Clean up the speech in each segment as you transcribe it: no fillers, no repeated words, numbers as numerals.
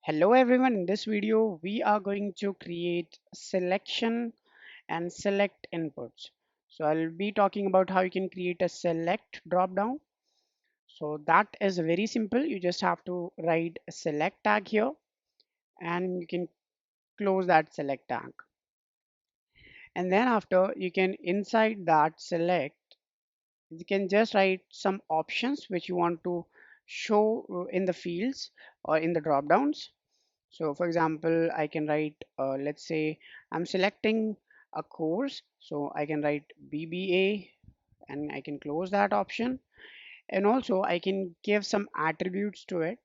Hello everyone, in this video we are going to create selection and select inputs. So I'll be talking about how you can create a select drop down. So that is very simple. You just have to write a select tag here and you can close that select tag. And then after you can inside that select, you can just write some options which you want to show in the fields or in the drop downs. So for example, I can write, let's say I'm selecting a course. So I can write BBA and I can close that option. And also I can give some attributes to it.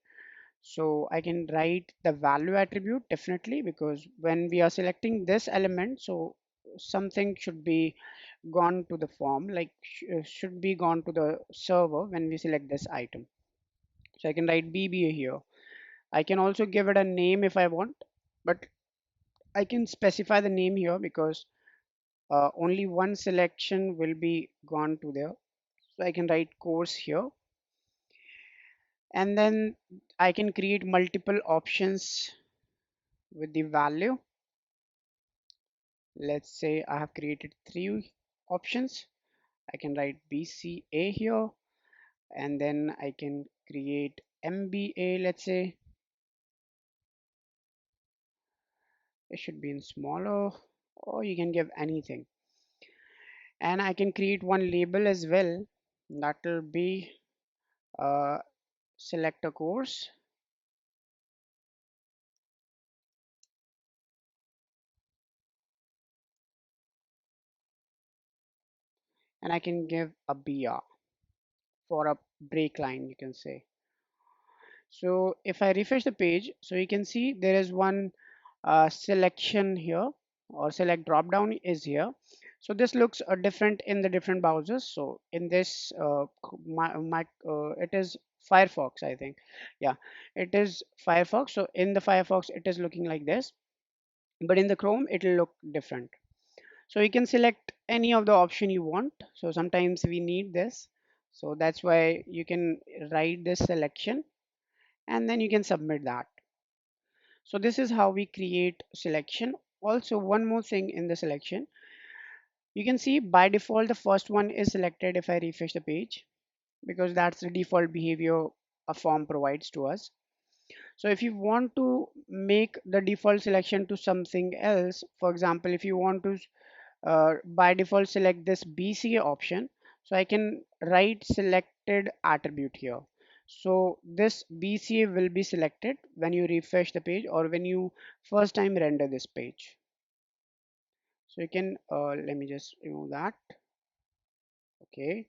So I can write the value attribute definitely because when we are selecting this element, so something should be gone to the form, like should be gone to the server when we select this item. So I can write BBA here. I can also give it a name if I want, but I can specify the name here because only one selection will be gone to there. So I can write course here and then I can create multiple options with the value. Let's say I have created three options. I can write BCA here and then I can create MBA. Let's say it should be in smaller or you can give anything. And I can create one label as well that will be uh, select a course and I can give a BR for a break line, you can say. So if I refresh the page, so you can see there is one selection here or select drop down is here. So this looks different in the different browsers. So in this, it is Firefox, I think. Yeah, it is Firefox. So in the Firefox, it is looking like this, but in the Chrome, it will look different. So you can select any of the option you want. So sometimes we need this. So that's why you can write this selection and then you can submit that. So this is how we create selection. Also, one more thing in the selection, you can see by default the first one is selected if I refresh the page because that's the default behavior a form provides to us. So if you want to make the default selection to something else, for example, if you want to by default select this BCA option. So I can write selected attribute here. So this BCA will be selected when you refresh the page or when you first time render this page. So you can let me just remove that. Okay,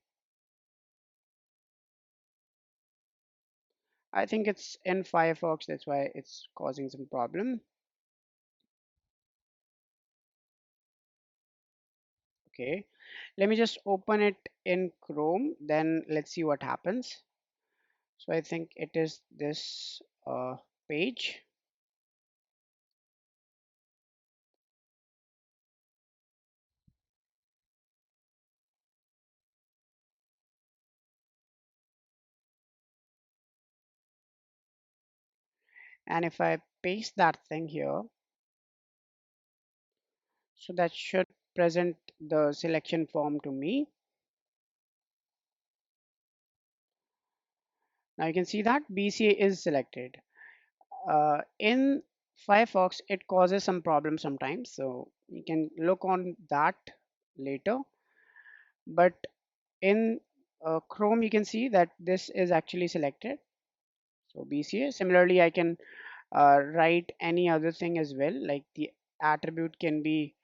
I think it's in Firefox, that's why it's causing some problem. Okay, let me just open it in Chrome, then let's see what happens. So I think it is this page. And if I paste that thing here, so that should present the selection form to me. Now you can see that BCA is selected. In Firefox, it causes some problems sometimes, so you can look on that later. But in Chrome, you can see that this is actually selected. So BCA. Similarly, I can write any other thing as well, like the attribute can be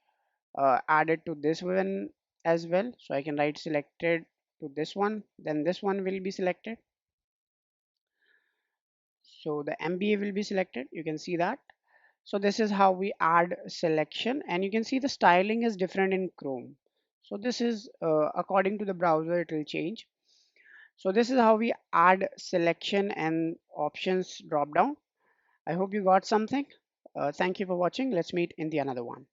added to this one as well. So I can write selected to this one, then this one will be selected. So the MBA will be selected. You can see that. So this is how we add selection and you can see the styling is different in Chrome. So this is according to the browser, it will change. So this is how we add selection and options drop down. I hope you got something. Thank you for watching. Let's meet in the another one.